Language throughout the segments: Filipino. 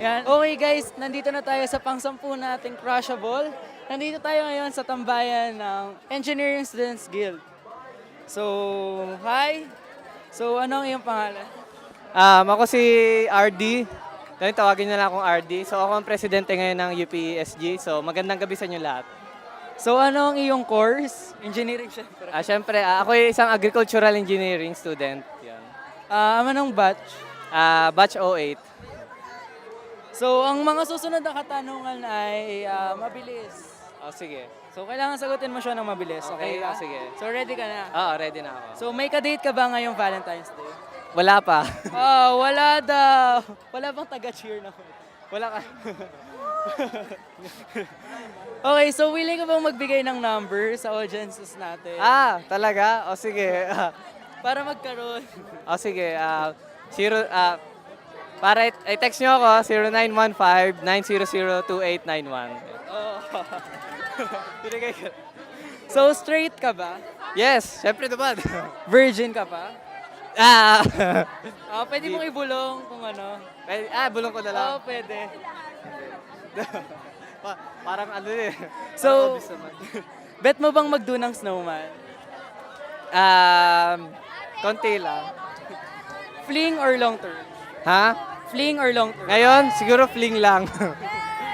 Yan. Okay guys, nandito na tayo sa pang-sampu nating Crushable. Nandito tayo ngayon sa tambayan ng Engineering Students Guild. So, hi. So, ano ang iyong pangalan? Ako si RD. Ngayon tawagin niyo lang akong RD. So ako ang presidente ngayon ng UPSG. So magandang gabi sa inyo lahat. So, ano ang iyong course? Engineering syempre. Siyempre, ako ay isang agricultural engineering student. Yan. Anong batch? Batch 08. So, ang mga susunod na katanungan ay mabilis. Sige. So, kailangan sagutin mo siya ng mabilis. Okay, Okay, ba? sige. So, ready ka na? Oo, ready na ako. So, may ka-date ka ba ngayong Valentine's Day? Wala pa. Wala daw. Wala bang taga-cheer na? Wala ka. Okay, so willing ka bang magbigay ng number sa audiences natin? Talaga? O sige. Para magkaroon. O sige. Zero, para i-text nyo ako, 0915-900-2891. Oh. Pinigay ko. So, straight ka ba? Yes, syempre naman. Virgin ka pa? ah, Pwede mong ibulong kung ano. bulong ko na lang. Oo, pwede. Parang ano eh. So, Parang obvious naman. bet mo bang magdo ng snowman? Konti lang. Fling or long term? Ha? Fling or long term? Ngayon, siguro fling lang.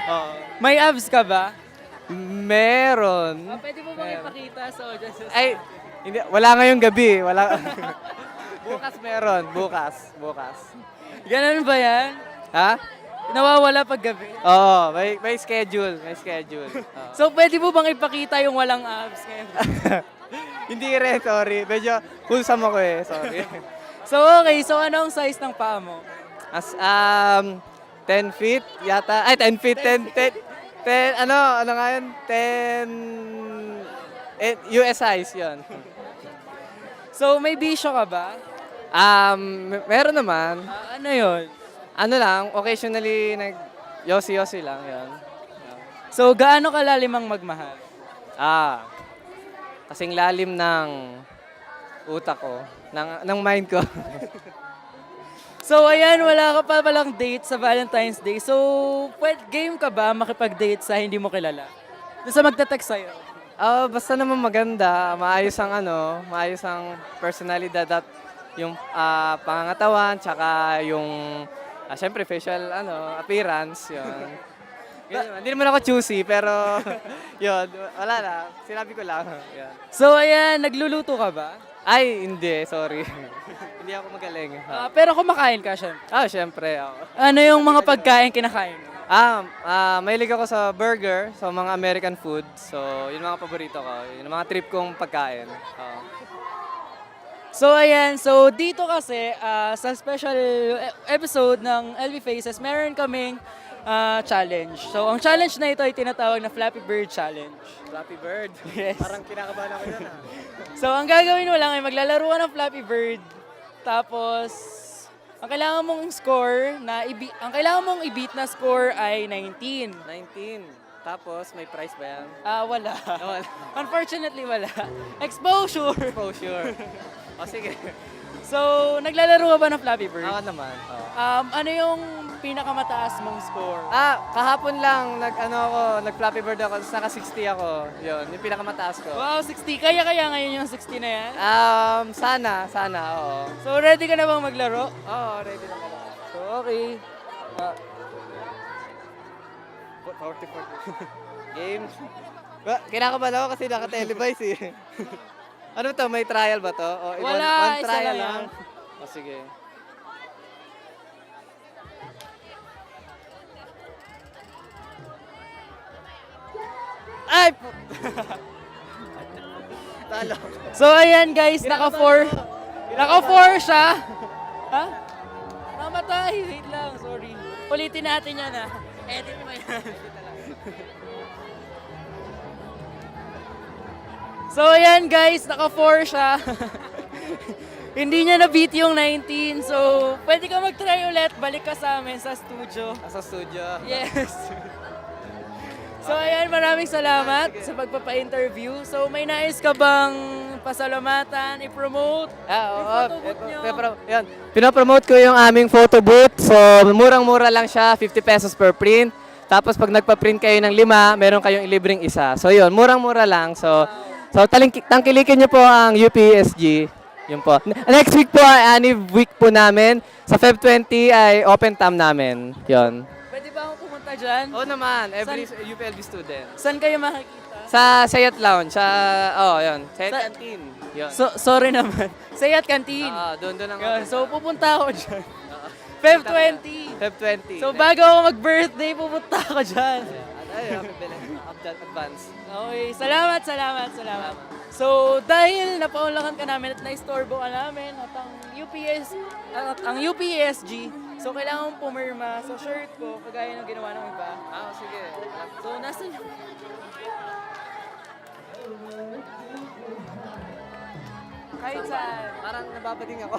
Oo. May abs ka ba? Meron. Pwede mo bang ipakita sa audiences? Ay, hindi, wala ngayong gabi. Wala. Bukas meron. Bukas. Ganun ba yan? Ha? Nawawala pag gabi? Oo, may schedule. May schedule. Oo. So, pwede mo bang ipakita yung walang abs ngayon? Hindi rin, sorry. Medyo wholesome ako eh, sorry. So, okay. So, anong size ng paa mo? 10 feet yata. Ay, 10 feet, 10, ano nga yun? 10, US size yun. So, may bisyo ka ba? Meron naman. Ano yon? Ano lang, occasionally yosi-yosi lang yun. So, gaano kalalim ang magmahal? Kasing lalim ng utak ko, ng mind ko. So, ayan, wala ka pa palang date sa Valentine's Day. So, game ka ba makipag-date sa hindi mo kilala? Doon sa magta-text sa'yo. Basta naman maganda, maayos ang personalidad at yung pangangatawan, tsaka yung, syempre, facial appearance, yun. Hindi naman ako choosy, pero yun, wala na, sinabi ko lang. Yun. So, ayan, nagluluto ka ba? Ay, hindi, sorry. Hindi ako magaling. Pero kumakain ka, syempre. Syempre, ako. Ano yung mga pagkain kinakain mo? Mahilig ako sa burger, sa mga American food. So, yun mga paborito ko. Yun ang mga trip kong pagkain. So, ayan. So, dito kasi, sa special episode ng LV Faces, meron kaming challenge. So, ang challenge na ito ay tinatawag na Flappy Bird Challenge. Flappy Bird. Yes. Parang kinakabahan ako yun. So, ang gagawin mo lang ay maglalaro ka ng Flappy Bird. Tapos, ang kailangan mong i-beat na score ay 19. 19. Tapos, may price ba yan? Wala. Wala. Unfortunately, wala. Exposure. Exposure. Sige. So, naglalaro ka ba ng Flappy Bird? Ako naman. Ano yung pinakamataas mong score? Kahapon lang, nag-Flappy Bird ako, tapos naka-60 ako. Yun, yung pinakamataas ko. Wow, 60. Kaya ngayon yung 60 na yan? Sana, oo. So, ready ka na bang maglaro? Oo, ready na pala. So, okay. 40. Game. Kinakabahan ako kasi naka-televise eh. Ano to? May trial ba to? Wala, one isa trial lang yan. Sige. Ay! Talo. So, ayan guys, naka-4 siya. Ha? Mamatay. Wait lang, sorry. Ulitin natin yan ha. Edit mo yan. So, ayan guys, naka-4 siya. Hindi niya na-beat yung 19. So, pwede ka mag-try ulit. Balik ka sa amin sa studio. Sa studio. Yes. So ayan, maraming salamat sa pagpapa-interview. So may nais ka bang pasalamatan, i-promote? Oo. Yung photo booth nyo. Yan. Pinopromote ko yung aming photo booth. So, murang-mura lang siya, 50 pesos per print. Tapos pag nagpa-print kayo ng 5, meron kayong ilibreng isa. So yun, murang-mura lang. So tangkilikin niyo po ang UPSG. Yun po. Next week po ay anniv week po namin. Sa Feb 20 ay open tam namin. Yun. Pwede ba akong pumunta dyan? Oo naman, every UPLB student. Saan kayo makikita? Sa Sayat Lounge, yun. Sayat Sa- Canteen. Yun. So, sorry naman. Sayat Canteen. Doon ang Yun, so pupunta ako dyan. Feb 20. Feb 20. So bago ako mag-birthday, pupunta ako dyan. Advance. Okay, salamat. So dahil napaunlakan ka namin at naistorbo ka namin at ang UPSG, so kailangan mong pumirma sa shirt ko kagaya ng ginawa ng iba. Sige. So nasa kahit saan. Parang nababading ako.